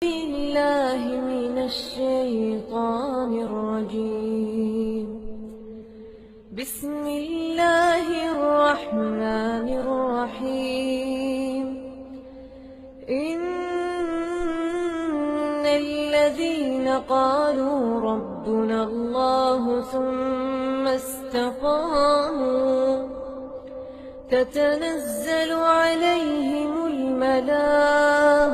بالله من الشيطان الرجيم. بسم الله الرحمن الرحيم. إن الذين قالوا ربنا الله ثم استقاموا تتنزل عليهم الملائكة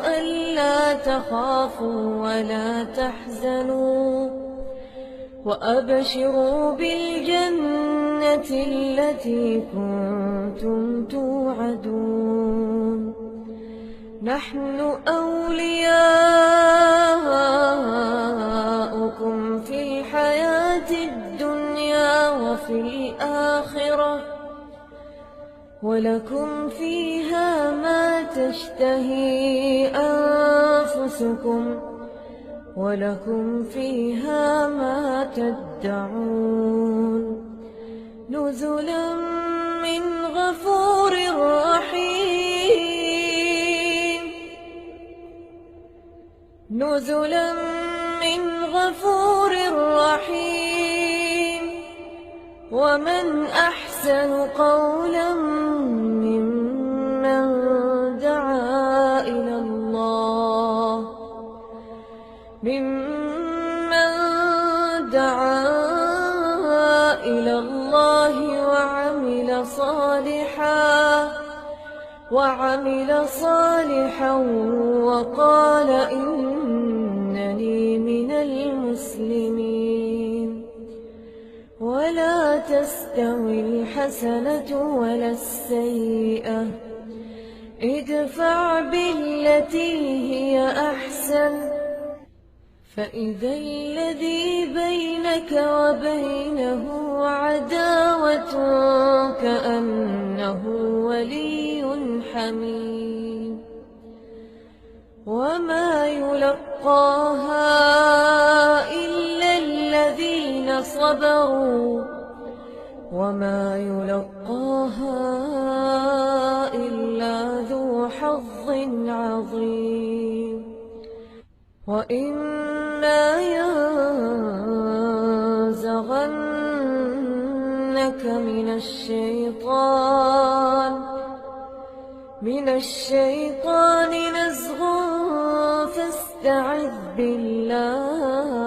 ألا تخافوا ولا تحزنوا وأبشروا بالجنة التي كنتم توعدون. نحن أولياؤكم في الحياة الدنيا وفي الآخرة ولكم فيها ما تشتهي أنفسكم ولكم فيها ما تدعون. نزلا من غفور رحيم. نزلا من غفور رحيم. ومن أحسن قولا ممن دعا إلى الله وعمل صالحا وقال إنني من المسلمين. ولا تستوي الحسنة ولا السيئة، ادفع بالتي هي أحسن فإذا الذي بينك وبينه عداوة كأنه ولي حميم. وما يلقاها إلا الذين صبروا وما يلقاها إلا ذو حظ عظيم. وإما ينزغنك من الشيطان نزغ فاستعذ بالله